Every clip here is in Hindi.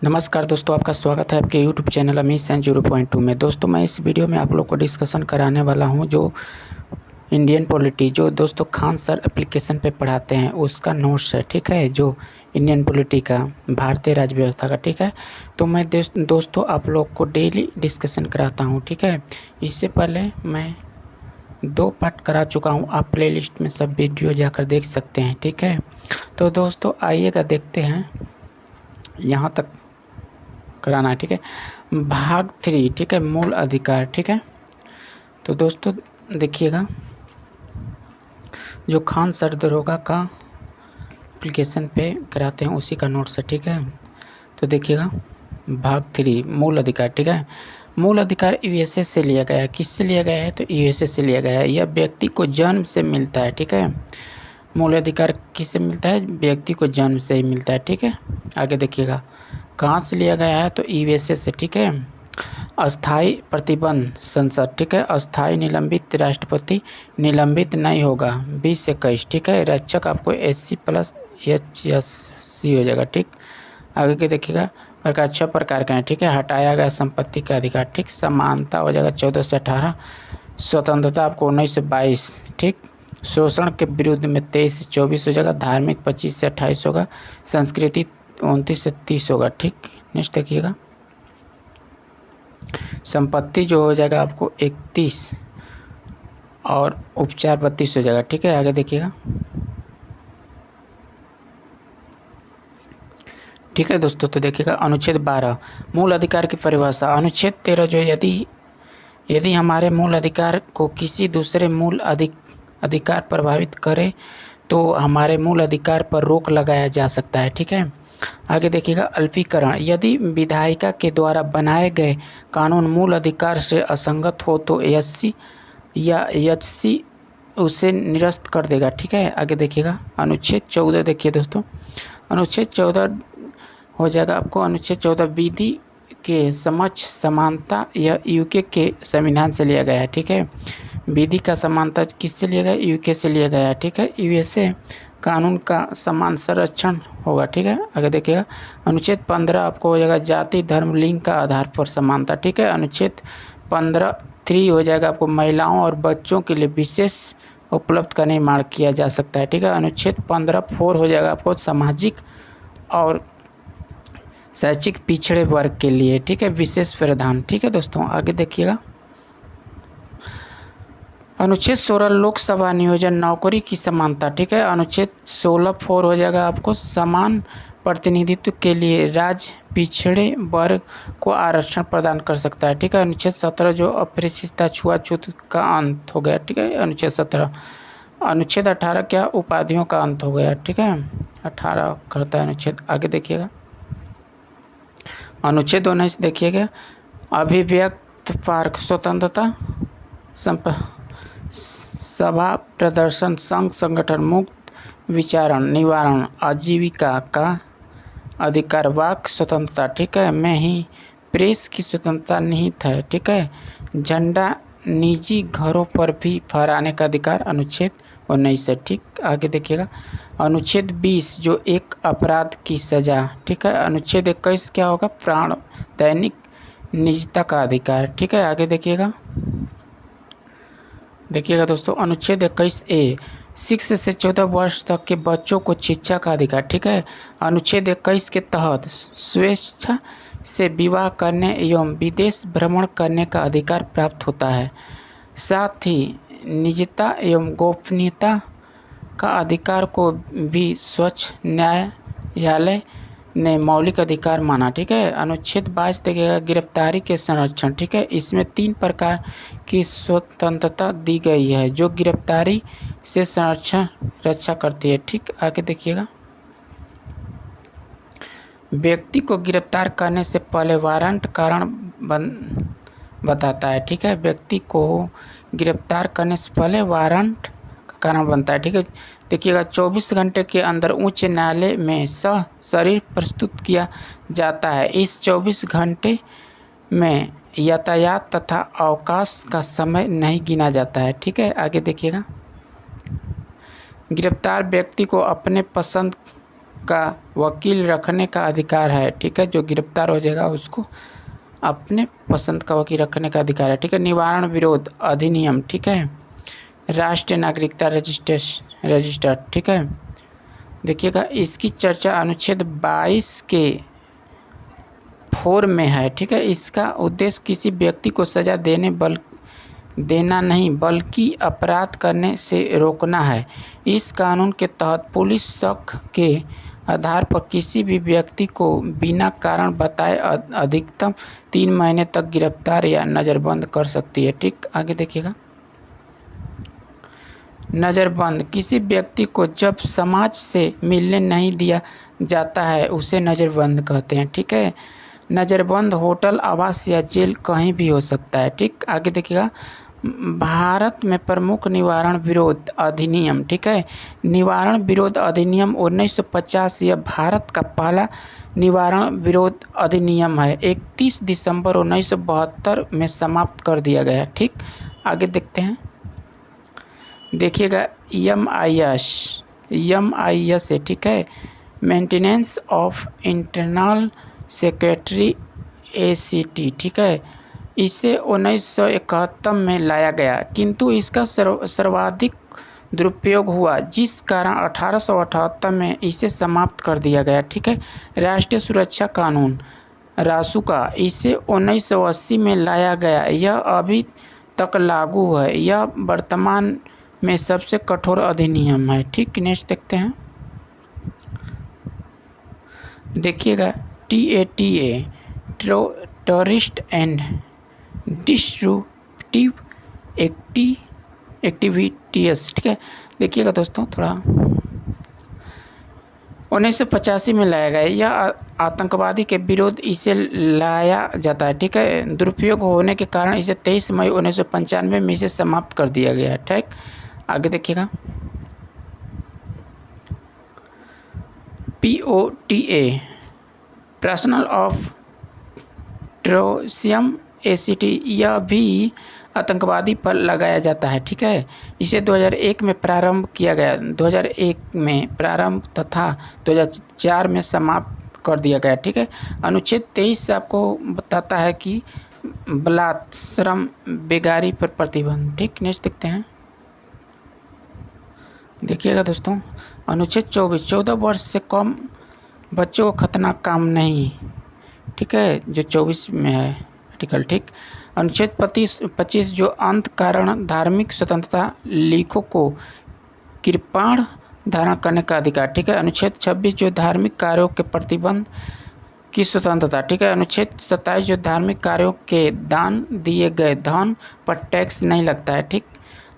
नमस्कार दोस्तों, आपका स्वागत है आपके यूट्यूब चैनल अमीश सैन 0.2 में। दोस्तों मैं इस वीडियो में आप लोग को डिस्कशन कराने वाला हूं जो इंडियन पॉलिटी जो दोस्तों खान सर एप्लीकेशन पे पढ़ाते हैं उसका नोट्स है, ठीक है। जो इंडियन पॉलिटी का, भारतीय राज्य व्यवस्था का, ठीक है। तो मैं दोस्तों आप लोग को डेली डिस्कशन कराता हूँ, ठीक है। इससे पहले मैं 2 पार्ट करा चुका हूँ, आप प्लेलिस्ट में सब वीडियो जाकर देख सकते हैं, ठीक है। तो दोस्तों आइएगा देखते हैं, यहाँ तक कराना है, ठीक है। भाग 3, ठीक है, मूल अधिकार, ठीक है। तो दोस्तों देखिएगा, जो खान सर दरोगा का एप्लीकेशन पे कराते हैं उसी का नोट्स है, ठीक है। तो देखिएगा भाग 3 मूल अधिकार, ठीक है। मूल अधिकार यूएसए से लिया गया है। किससे लिया गया है? तो यूएसए से लिया गया है। यह व्यक्ति को जन्म से मिलता है, ठीक है। मूल अधिकार किससे मिलता है? व्यक्ति को जन्म से ही मिलता है, ठीक है। आगे देखिएगा कहाँ से लिया गया है? तो यूएसए से, ठीक है। अस्थाई प्रतिबंध संसद, ठीक है। अस्थाई निलंबित राष्ट्रपति निलंबित नहीं होगा 20 से 21, ठीक है। रक्षक आपको SC+HSC हो जाएगा, ठीक। आगे के देखिएगा प्रकार 6 प्रकार के हैं, ठीक है। हटाया गया संपत्ति का अधिकार, ठीक। समानता हो जाएगा 14 से 18। स्वतंत्रता आपको 19 से 22, ठीक। शोषण के विरुद्ध में 23 से 24 हो जाएगा। धार्मिक 25 से 28 होगा। संस्कृति 29 से 30 होगा, ठीक। नेक्स्ट देखिएगा संपत्ति जो हो जाएगा आपको 31 और उपचार 32 हो जाएगा, ठीक है। आगे देखिएगा, ठीक है दोस्तों। तो देखिएगा अनुच्छेद 12 मूल अधिकार की परिभाषा। अनुच्छेद 13 जो यदि हमारे मूल अधिकार को किसी दूसरे मूल अधिकार प्रभावित करे तो हमारे मूल अधिकार पर रोक लगाया जा सकता है, ठीक है। आगे देखिएगा अल्पीकरण। यदि विधायिका के द्वारा बनाए गए कानून मूल अधिकार से असंगत हो तो SC या HC उसे निरस्त कर देगा, ठीक है। आगे देखिएगा अनुच्छेद 14 देखिए दोस्तों। अनुच्छेद 14 हो जाएगा आपको अनुच्छेद 14 विधि के समक्ष समानता। यह यूके के संविधान से लिया गया है, ठीक है। विधि का समानता किससे लिया गया? यूके से लिया गया है, ठीक है। यूएसए कानून का समान संरक्षण होगा, ठीक है। आगे देखिएगा अनुच्छेद 15 आपको हो जाएगा जाति धर्म लिंग का आधार पर समानता, ठीक है। अनुच्छेद 15(3) हो जाएगा आपको महिलाओं और बच्चों के लिए विशेष उपलब्ध का निर्माण किया जा सकता है, ठीक है। अनुच्छेद 15(4) हो जाएगा आपको सामाजिक और शैक्षिक पिछड़े वर्ग के लिए, ठीक है, विशेष प्रावधान, ठीक है दोस्तों। आगे देखिएगा अनुच्छेद 16 लोकसभा नियोजन नौकरी की समानता, ठीक है। अनुच्छेद 16(4) हो जाएगा आपको समान प्रतिनिधित्व के लिए राज्य पिछड़े वर्ग को आरक्षण प्रदान कर सकता है, ठीक है। अनुच्छेद 17 जो अपरिचितता छुआछूत का अंत हो गया, ठीक है। अनुच्छेद 17 अनुच्छेद 18 क्या? उपाधियों का अंत हो गया, ठीक है। 18 करता है अनुच्छेद। आगे देखिएगा अनुच्छेद 19 देखिएगा अभिव्यक्त पार्क स्वतंत्रता सभा प्रदर्शन संघ संगठन मुक्त विचारण निवारण आजीविका का अधिकार वाक स्वतंत्रता, ठीक है। में ही प्रेस की स्वतंत्रता निहित है, ठीक है। झंडा निजी घरों पर भी फहराने का अधिकार अनुच्छेद 19 है, ठीक। आगे देखिएगा अनुच्छेद 20 जो एक अपराध की सजा, ठीक है। अनुच्छेद 21 क्या होगा? प्राण दैनिक निजता का अधिकार, ठीक है। आगे देखिएगा दोस्तों अनुच्छेद 21A 6 से 14 वर्ष तक के बच्चों को शिक्षा का अधिकार, ठीक है। अनुच्छेद 21 के तहत स्वेच्छा से विवाह करने एवं विदेश भ्रमण करने का अधिकार प्राप्त होता है। साथ ही निजता एवं गोपनीयता का अधिकार को भी सर्वोच्च न्यायालय ने मौलिक अधिकार माना, ठीक है। अनुच्छेद 22 देखिएगा गिरफ्तारी के संरक्षण, ठीक है। इसमें 3 प्रकार की स्वतंत्रता दी गई है जो गिरफ्तारी से संरक्षण रक्षा करती है, ठीक। आगे देखिएगा व्यक्ति को गिरफ्तार करने से पहले वारंट कारण बताता है, ठीक है। व्यक्ति को गिरफ्तार करने से पहले वारंट का कारण बनता है, ठीक है। देखिएगा 24 घंटे के अंदर उच्च न्यायालय में शरीर प्रस्तुत किया जाता है। इस 24 घंटे में यातायात तथा अवकाश का समय नहीं गिना जाता है, ठीक है। आगे देखिएगा गिरफ्तार व्यक्ति को अपने पसंद का वकील रखने का अधिकार है, ठीक है। जो गिरफ्तार हो जाएगा उसको अपने पसंद का वकील रखने का अधिकार है, ठीक है। निवारण विरोध अधिनियम, ठीक है। राष्ट्रीय नागरिकता रजिस्टर, ठीक है। देखिएगा इसकी चर्चा अनुच्छेद 22 के 4 में है, ठीक है। इसका उद्देश्य किसी व्यक्ति को सजा देना नहीं बल्कि अपराध करने से रोकना है। इस कानून के तहत पुलिस शक के आधार पर किसी भी व्यक्ति को बिना कारण बताए अधिकतम 3 महीने तक गिरफ्तार या नज़रबंद कर सकती है, ठीक। आगे देखिएगा, नज़रबंद किसी व्यक्ति को जब समाज से मिलने नहीं दिया जाता है उसे नज़रबंद कहते हैं, ठीक है। नज़रबंद होटल, आवास या जेल कहीं भी हो सकता है, ठीक। आगे देखिएगा, भारत में प्रमुख निवारण विरोध अधिनियम, ठीक है। निवारण विरोध अधिनियम 1950 यह भारत का पहला निवारण विरोध अधिनियम है। 31 दिसंबर 1972 में समाप्त कर दिया गया, ठीक। आगे देखते हैं, देखिएगा MIS है, ठीक है। Maintenance of internal secretary ACT, ठीक है। इसे 1971 में लाया गया, किंतु इसका सर्वाधिक दुरुपयोग हुआ, जिस कारण 1878 में इसे समाप्त कर दिया गया, ठीक है। राष्ट्रीय सुरक्षा कानून रासुका, इसे 1980 में लाया गया, यह अभी तक लागू है। यह वर्तमान में सबसे कठोर अधिनियम है, ठीक। नेक्स्ट देखते हैं, देखिएगा TATA terrorist and destructive activities, ठीक है। देखिएगा दोस्तों, थोड़ा 1985 में लाया गया, यह आतंकवादी के विरोध इसे लाया जाता है, ठीक है। दुरुपयोग होने के कारण इसे 23 मई 1995 में इसे समाप्त कर दिया गया है, ठीक। आगे देखिएगा, POTA पर्सनल ऑफ ट्रोसियम ACT, यह भी आतंकवादी पर लगाया जाता है, ठीक है। इसे 2001 में प्रारंभ किया गया, 2001 में प्रारंभ तथा 2004 में समाप्त कर दिया गया, ठीक है। अनुच्छेद 23 से आपको बताता है कि बलात्कार, श्रम, बेगारी पर प्रतिबंध, ठीक। नेक्स्ट देखते हैं, देखिएगा दोस्तों, अनुच्छेद 24 14 वर्ष से कम बच्चों को खतरनाक काम नहीं, ठीक है, जो 24 में है आर्टिकल, ठीक। अनुच्छेद 25 जो अंत कारण धार्मिक स्वतंत्रता, लेखों को कृपाण धारण करने का अधिकार, ठीक है। अनुच्छेद 26 जो धार्मिक कार्यों के प्रतिबंध की स्वतंत्रता, ठीक है। अनुच्छेद 27 जो धार्मिक कार्यों के दान दिए गए धन पर टैक्स नहीं लगता है, ठीक।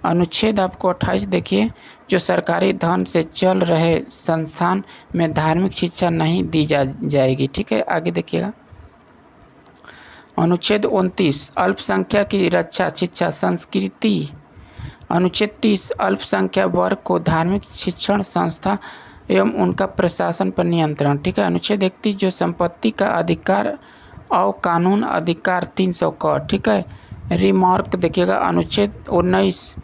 अनुच्छेद आपको 28 देखिए, जो सरकारी धन से चल रहे संस्थान में धार्मिक शिक्षा नहीं दी जाएगी, ठीक है। आगे देखिएगा, अनुच्छेद 29 अल्पसंख्यक की रक्षा, शिक्षा, संस्कृति। अनुच्छेद 30 अल्पसंख्यक वर्ग को धार्मिक शिक्षण संस्था एवं उनका प्रशासन पर नियंत्रण, ठीक है। अनुच्छेद 31 जो संपत्ति का अधिकार और कानून अधिकार 300 का, ठीक है। रिमार्क देखिएगा, अनुच्छेद 19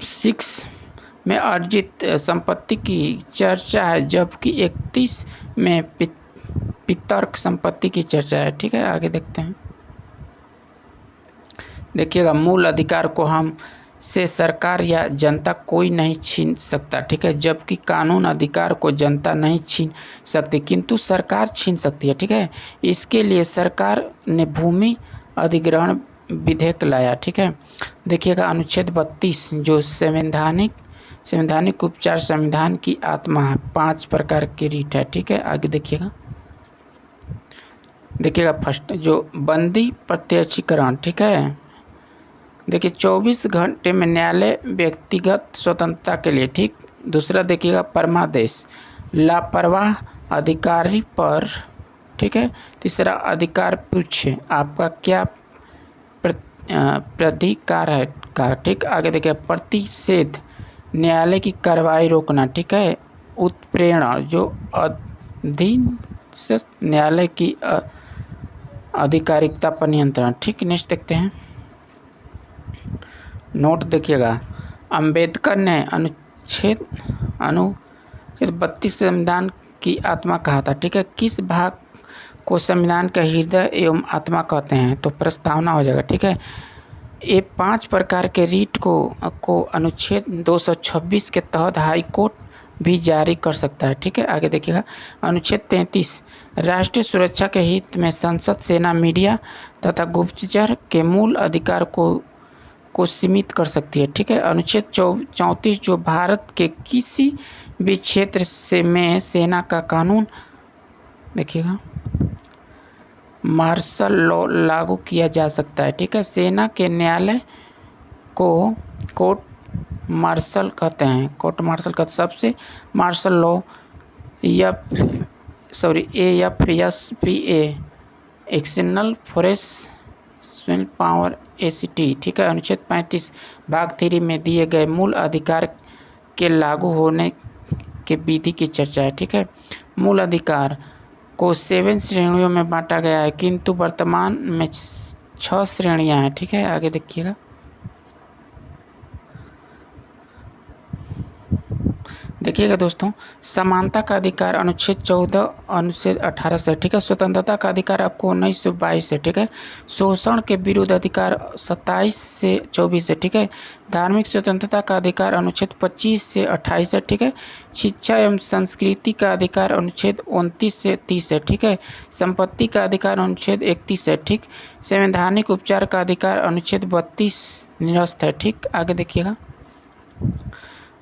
6 में अर्जित संपत्ति की चर्चा है, जबकि 31 में पितर्क संपत्ति की चर्चा है, ठीक है। आगे देखते हैं, देखिएगा, मूल अधिकार को हम से सरकार या जनता कोई नहीं छीन सकता, ठीक है। जबकि कानून अधिकार को जनता नहीं छीन सकती, किंतु सरकार छीन सकती है, ठीक है। इसके लिए सरकार ने भूमि अधिग्रहण विधेयक लाया, ठीक है। देखिएगा, अनुच्छेद 32 जो संवैधानिक उपचार संविधान की आत्मा है, 5 प्रकार की रीट है, ठीक है। आगे देखिएगा, फर्स्ट जो बंदी प्रत्यक्षीकरण, ठीक है। देखिए 24 घंटे में न्यायालय व्यक्तिगत स्वतंत्रता के लिए, ठीक। दूसरा देखिएगा, परमादेश लापरवाह अधिकारी पर, ठीक है। तीसरा अधिकार पूछे आपका क्या प्राधिकार है का, ठीक। आगे देखिए, प्रतिषेध न्यायालय की कार्रवाई रोकना, ठीक है। उत्प्रेरणा जो अधीन से न्यायालय की आधिकारिकता पर नियंत्रण, ठीक। नेक्स्ट देखते हैं, नोट देखिएगा, अंबेडकर ने 32 संविधान की आत्मा कहा था, ठीक है। किस भाग को संविधान का हृदय एवं आत्मा कहते हैं? तो प्रस्तावना हो जाएगा, ठीक है। ये 5 प्रकार के रीट को अनुच्छेद 226 के तहत हाई कोर्ट भी जारी कर सकता है, ठीक है। आगे देखिएगा, अनुच्छेद 33 राष्ट्रीय सुरक्षा के हित में संसद, सेना, मीडिया तथा गुप्तचर के मूल अधिकार को सीमित कर सकती है, ठीक है। अनुच्छेद 34 जो भारत के किसी भी क्षेत्र से में सेना का कानून, देखिएगा, मार्शल लॉ लागू किया जा सकता है, ठीक है। सेना के न्यायालय को कोर्ट मार्शल कहते हैं, कोर्ट मार्शल कहते हैं। सबसे martial law AFSPA external force power ACT, ठीक है। अनुच्छेद 35 भाग 3 में दिए गए मूल अधिकार के लागू होने के विधि की चर्चा है, ठीक है। मूल अधिकार को 7 श्रेणियों में बांटा गया है, किंतु वर्तमान में 6 श्रेणियां हैं, ठीक है। आगे देखिएगा, देखिएगा दोस्तों, समानता का अधिकार अनुच्छेद 14 अनुच्छेद 18 से, ठीक है। स्वतंत्रता का अधिकार आपको 1922 से, ठीक है। शोषण के विरुद्ध अधिकार 27 से 24 से, ठीक है। धार्मिक स्वतंत्रता का अधिकार अनुच्छेद 25 से 28 है, ठीक है। शिक्षा एवं संस्कृति का अधिकार अनुच्छेद 29 से 30 है, ठीक है। संपत्ति का अधिकार अनुच्छेद 31 है, ठीक। संवैधानिक उपचार का अधिकार अनुच्छेद 32 निरस्त है, ठीक। आगे देखिएगा,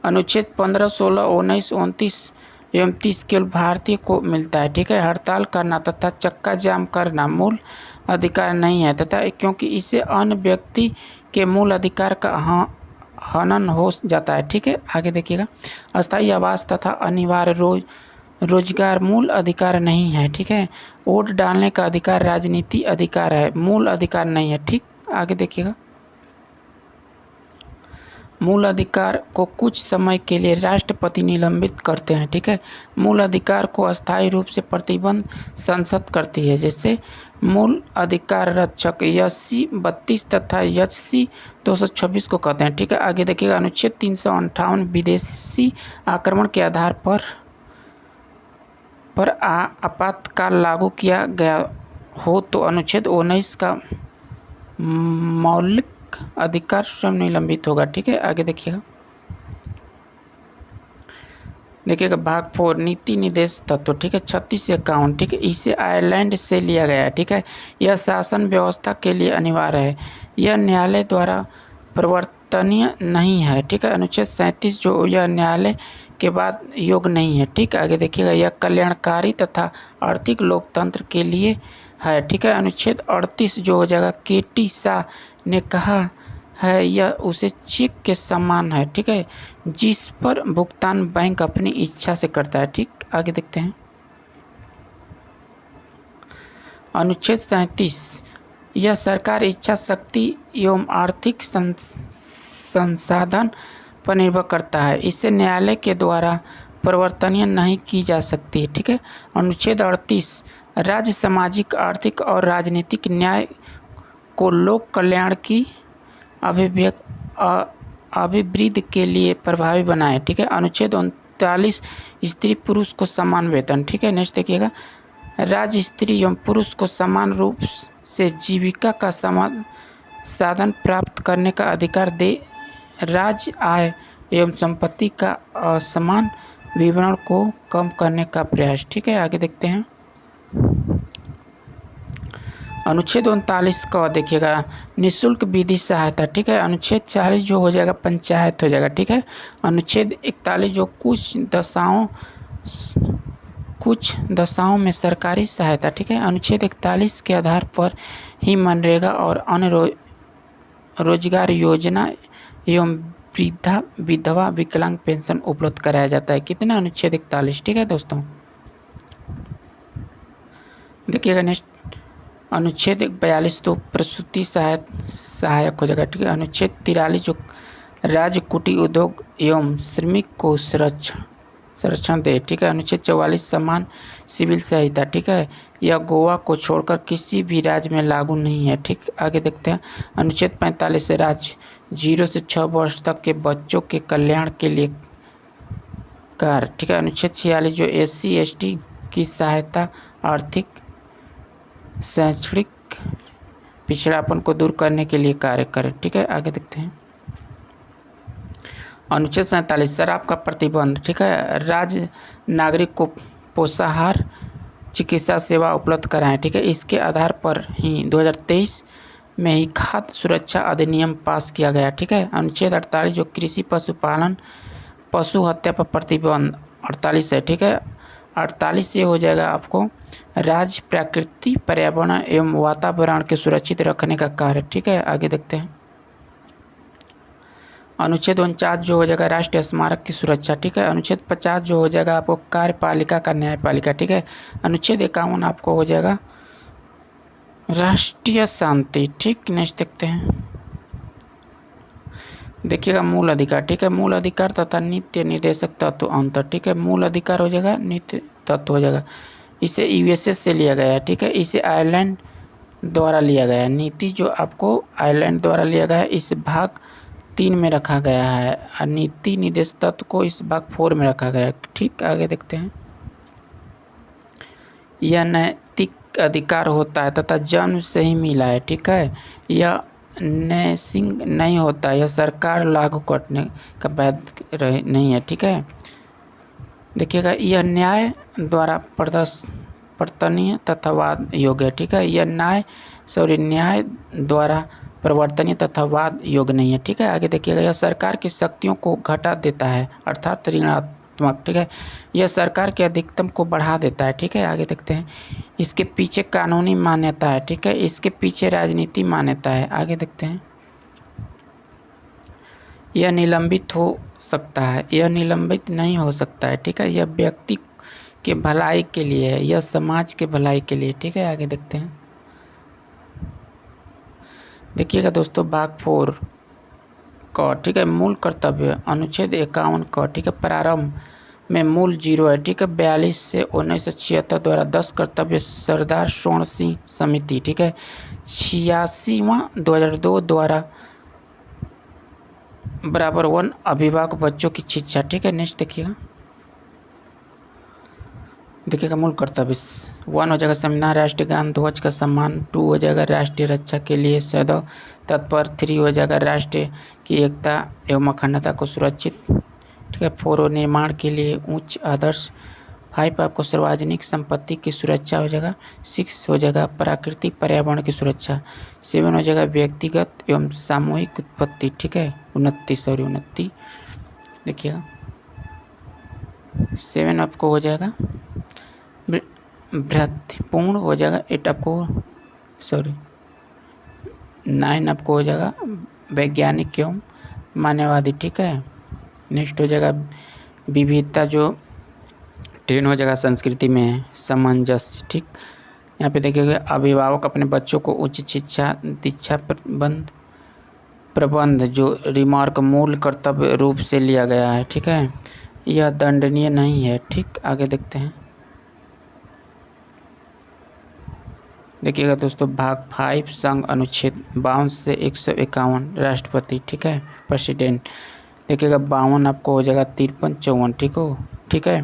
अनुच्छेद 15, 16, 19, 29 एवं 30 केवल भारतीय को मिलता है, ठीक है। हड़ताल करना तथा चक्का जाम करना मूल अधिकार नहीं है तथा क्योंकि इससे अन्य व्यक्ति के मूल अधिकार का हनन हो जाता है, ठीक है। आगे देखिएगा, अस्थायी आवास तथा अनिवार्य रोजगार मूल अधिकार नहीं है, ठीक है। वोट डालने का अधिकार राजनीति अधिकार है, मूल अधिकार नहीं है, ठीक। आगे देखिएगा, मूल अधिकार को कुछ समय के लिए राष्ट्रपति निलंबित करते हैं, ठीक है। मूल अधिकार को अस्थायी रूप से प्रतिबंध संसद करती है, जैसे मूल अधिकार रक्षक SC 32 तथा SC 226 को कहते हैं, ठीक है। आगे देखिएगा, अनुच्छेद 358 विदेशी आक्रमण के आधार पर आपातकाल लागू किया गया हो तो अनुच्छेद 19 का मौलिक अधिकार स्वयं निलंबित होगा, ठीक है। आगे देखिएगा, भाग 4 नीति निर्देश तत्व, ठीक है। 36 से 51, ठीक है। इसे आयरलैंड से लिया गया है, ठीक है। यह शासन व्यवस्था के लिए अनिवार्य है, यह न्यायालय द्वारा परिवर्तनीय नहीं है, ठीक है। अनुच्छेद 37 जो यह न्यायालय के बाद योग्य नहीं है, ठीक। आगे देखिएगा, यह कल्याणकारी तथा आर्थिक लोकतंत्र के लिए है, ठीक है। अनुच्छेद 38 जो हो जाएगा KT शाह ने कहा है, यह उसे चेक के समान है, ठीक है, जिस पर भुगतान बैंक अपनी इच्छा से करता है, ठीक। आगे देखते हैं, अनुच्छेद 37 यह सरकार इच्छा शक्ति एवं आर्थिक संसाधन पर निर्भर करता है, इसे न्यायालय के द्वारा परिवर्तनीय नहीं की जा सकती, ठीक है। अनुच्छेद 38 राज्य सामाजिक, आर्थिक और राजनीतिक न्याय को लोक कल्याण की अभिवृद्धि के लिए प्रभावी बनाए, ठीक है। अनुच्छेद 39 स्त्री पुरुष को समान वेतन, ठीक है। नेक्स्ट देखिएगा, राज्य स्त्री एवं पुरुष को समान रूप से जीविका का समान साधन प्राप्त करने का अधिकार दे, राज्य आय एवं संपत्ति का असमान विवरण को कम करने का प्रयास, ठीक है। आगे देखते हैं, अनुच्छेद 39 का देखिएगा, निःशुल्क विधि सहायता, ठीक है। अनुच्छेद 40 जो हो जाएगा पंचायत हो जाएगा, ठीक है। अनुच्छेद 41 जो कुछ दशाओं में सरकारी सहायता, ठीक है। अनुच्छेद 41 के आधार पर ही मनरेगा और अन्य रोजगार योजना एवं वृद्धा विधवा विकलांग पेंशन उपलब्ध कराया जाता है। कितना? अनुच्छेद 41, ठीक है दोस्तों। देखिएगा नेक्स्ट, अनुच्छेद 42 तो प्रसूति सहायक हो जाएगा, ठीक है। अनुच्छेद 43 जो राज्य कुटीर उद्योग एवं श्रमिक को संरक्षण दे, ठीक है। अनुच्छेद 44 समान सिविल संहिता, ठीक है। यह गोवा को छोड़कर किसी भी राज्य में लागू नहीं है, ठीक। आगे देखते हैं, अनुच्छेद 45 राज्य 0 से 6 वर्ष तक के बच्चों के कल्याण के लिए कार्य, ठीक है। अनुच्छेद 46 जो SC/ST की सहायता आर्थिक शैक्षणिक पिछड़ापन को दूर करने के लिए कार्य करे, ठीक है। आगे देखते हैं अनुच्छेद 47 शराब का प्रतिबंध, ठीक है। राज्य नागरिक को पोषाहार चिकित्सा सेवा उपलब्ध कराएं, ठीक है। इसके आधार पर ही 2023 में ही खाद्य सुरक्षा अधिनियम पास किया गया, ठीक है। अनुच्छेद 48 जो कृषि पशुपालन पशु हत्या पर प्रतिबंध 48 है, ठीक है। 48 से हो जाएगा आपको राज्य प्रकृति पर्यावरण एवं वातावरण के सुरक्षित रखने का कार्य, ठीक है। आगे देखते हैं अनुच्छेद 49 जो हो जाएगा राष्ट्रीय स्मारक की सुरक्षा, ठीक है। अनुच्छेद 50 जो हो जाएगा आपको कार्यपालिका का न्यायपालिका, ठीक है। अनुच्छेद 51 आपको हो जाएगा राष्ट्रीय शांति, ठीक। नेक्स्ट देखते हैं देखिएगा मूल अधिकार, ठीक है। मूल अधिकार तथा नित्य निर्देशक तत्व अंतर, ठीक है। मूल अधिकार हो जाएगा, नित्य तत्व हो जाएगा। इसे USA से लिया गया है, ठीक है। इसे आयरलैंड द्वारा लिया गया है। नीति जो आपको आयरलैंड द्वारा लिया गया है इस भाग 3 में रखा गया है। नीति निर्देश तत्व को इस भाग 4 में रखा गया है, ठीक। आगे देखते हैं यह नैतिक अधिकार होता है तथा जन्म से ही मिला है, ठीक है। यह नैसिंग नहीं होता, यह सरकार लागू करने का बाध्य नहीं है, ठीक है। देखिएगा यह न्याय द्वारा प्रवर्तनीय तथा वाद योग्य है, ठीक है। यह न्याय द्वारा प्रवर्तनीय तथा वाद योग्य नहीं है, ठीक है। आगे देखिएगा यह सरकार की शक्तियों को घटा देता है अर्थात ऋणात्मक, ठीक है। यह सरकार के अधिकतम को बढ़ा देता है, ठीक है। आगे देखते हैं इसके पीछे कानूनी मान्यता है, ठीक है। इसके पीछे राजनीति मान्यता है। आगे देखते हैं यह निलंबित हो सकता है, यह निलंबित नहीं हो सकता है, ठीक है। यह व्यक्ति के भलाई के लिए है, यह समाज के भलाई के लिए, ठीक है। आगे देखते हैं देखिएगा दोस्तों भाग 4 क, ठीक है। मूल कर्तव्य अनुच्छेद 51 क, ठीक है। प्रारंभ में मूल 0 है, ठीक है। 42 से 1976 द्वारा 10 कर्तव्य सरदार स्वर्ण सिंह समिति, ठीक है। 86वां 2002 द्वारा बराबर 1 अभिभावक बच्चों की शिक्षा, ठीक है। नेक्स्ट देखिएगा मूल कर्तव्य 1 हो जाएगा संविधान राष्ट्रीय गान ध्वज का सम्मान, 2 हो जाएगा राष्ट्रीय रक्षा के लिए सदैव तत्पर, 3 हो जाएगा राष्ट्र की एकता एवं अखंडता को सुरक्षित, ठीक है। 4 निर्माण के लिए उच्च आदर्श, 5 आपको सार्वजनिक संपत्ति की सुरक्षा हो जाएगा, 6 हो जाएगा प्राकृतिक पर्यावरण की सुरक्षा, 7 हो जाएगा व्यक्तिगत एवं सामूहिक उत्पत्ति, ठीक है। 29 देखिएगा 7 आपको हो जाएगा भ्रातृपूर्ण हो जाएगा, 8 आपको 9 आपको हो जाएगा वैज्ञानिक एवं मानववादी, ठीक है। नेक्स्ट हो जाएगा विविधता जो 10 हो जाएगा संस्कृति में सामंजस्य, ठीक। यहाँ पे देखिएगा अभिभावक अपने बच्चों को उच्च शिक्षा दीक्षा प्रबंध जो रिमार्क मूल कर्तव्य रूप से लिया गया है, ठीक है। यह दंडनीय नहीं है, ठीक। आगे देखते हैं देखिएगा दोस्तों भाग 5 संघ अनुच्छेद 52 से 151 राष्ट्रपति, ठीक है। प्रेसिडेंट देखिएगा 52 आपको हो जाएगा 53-54, ठीक है।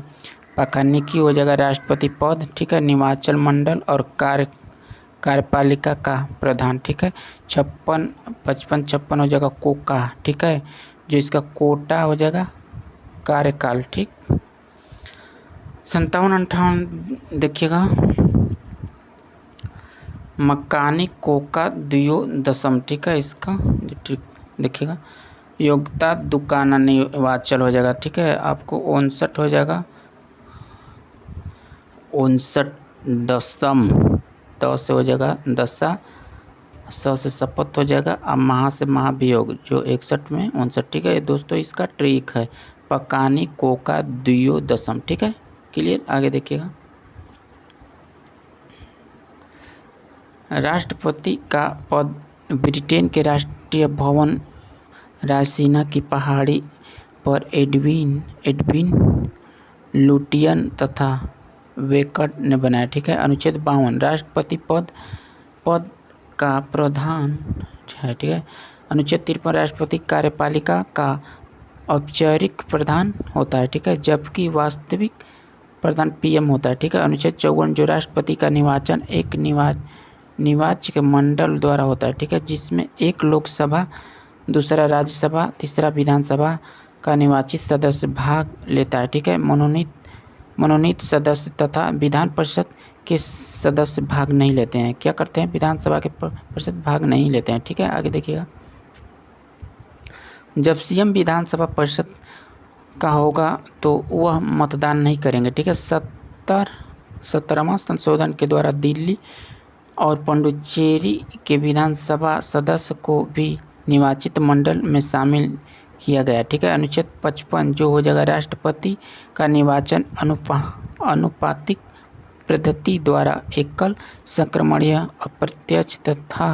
पाखानिकी हो जाएगा राष्ट्रपति पद, ठीक है। निमाचल मंडल और कार्यपालिका का प्रधान, ठीक है। 55-56 हो जाएगा कोका, ठीक है। जो इसका कोटा हो जाएगा कार्यकाल, ठीक। 57-58 देखिएगा मकानी कोका द्वियोदशम, ठीक है। इसका देखिएगा योग्यता दुकाना निवाचल हो जाएगा, ठीक है। आपको 59 हो जाएगा 59 तो से हो जाएगा दशा, 100 से शपथ हो जाएगा, अब महा से महाभियोग जो 61 में 59, ठीक है। दोस्तों इसका ट्रिक है पकानी कोका द्वियोदशम, ठीक है। क्लियर। आगे देखिएगा राष्ट्रपति का पद ब्रिटेन के राष्ट्रीय भवन रायसीना की पहाड़ी पर एडविन लुटियन तथा वेकट ने बनाया, ठीक है। अनुच्छेद 52 राष्ट्रपति पद का प्रधान है, ठीक है। अनुच्छेद 53 राष्ट्रपति कार्यपालिका का औपचारिक प्रधान होता है, ठीक है, जबकि वास्तविक प्रधान पीएम होता है, ठीक है। अनुच्छेद 54 जो राष्ट्रपति का निर्वाचन एक निर्वाचक मंडल द्वारा होता है, ठीक है, जिसमें एक लोकसभा, दूसरा राज्यसभा, तीसरा विधानसभा का निर्वाचित सदस्य भाग लेता है, ठीक है। मनोनीत सदस्य तथा विधान परिषद के सदस्य भाग नहीं लेते हैं। क्या करते हैं? विधानसभा के परिषद भाग नहीं लेते हैं, ठीक है। आगे देखिएगा, जब सीएम विधानसभा परिषद का होगा तो वह मतदान नहीं करेंगे, ठीक है। 17वां संशोधन के द्वारा दिल्ली और पुडुचेरी के विधानसभा सदस्य को भी निर्वाचित मंडल में शामिल किया गया, ठीक है। अनुच्छेद 55 जो हो जाएगा राष्ट्रपति का निर्वाचन अनुपातिक पद्धति द्वारा एकल संक्रमणीय अप्रत्यक्ष तथा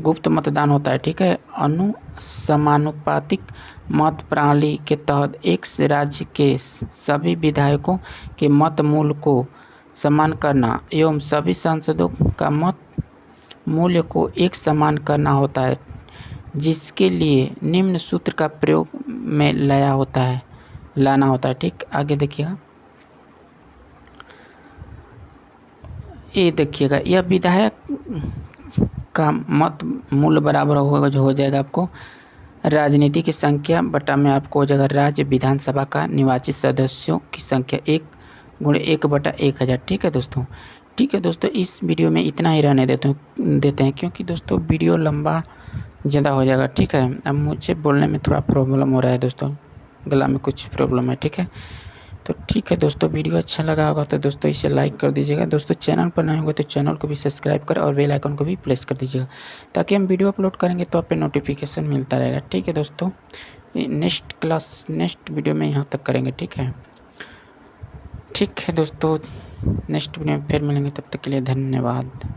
गुप्त मतदान होता है, ठीक है। समानुपातिक मत प्रणाली के तहत एक राज्य के सभी विधायकों के मत मूल्य को समान करना एवं सभी सांसदों का मत मूल्य को एक समान करना होता है, जिसके लिए निम्न सूत्र का प्रयोग में लाना होता है, ठीक। आगे देखिएगा, ये देखिएगा, यह विधायक का मत मूल्य बराबर होगा जो हो जाएगा आपको राजनीति की संख्या बटा में आपको हो जाएगा राज्य विधानसभा का निर्वाचित सदस्यों की संख्या 1/1000, ठीक है दोस्तों। ठीक है दोस्तों, इस वीडियो में इतना ही रहने देते हैं क्योंकि दोस्तों वीडियो लंबा ज़्यादा हो जाएगा, ठीक है। अब मुझे बोलने में थोड़ा प्रॉब्लम हो रहा है दोस्तों, गला में कुछ प्रॉब्लम है, ठीक है। तो ठीक है दोस्तों, वीडियो अच्छा लगा होगा तो दोस्तों इसे लाइक कर दीजिएगा। दोस्तों चैनल पर नए होंगे तो चैनल को भी सब्सक्राइब कर और बेल आइकन को भी प्रेस कर दीजिएगा, ताकि हम वीडियो अपलोड करेंगे तो आप पे नोटिफिकेशन मिलता रहेगा, ठीक है दोस्तों। नेक्स्ट वीडियो में यहाँ तक करेंगे, ठीक है। ठीक है दोस्तों, नेक्स्ट वीडियो में फिर मिलेंगे, तब तक के लिए धन्यवाद।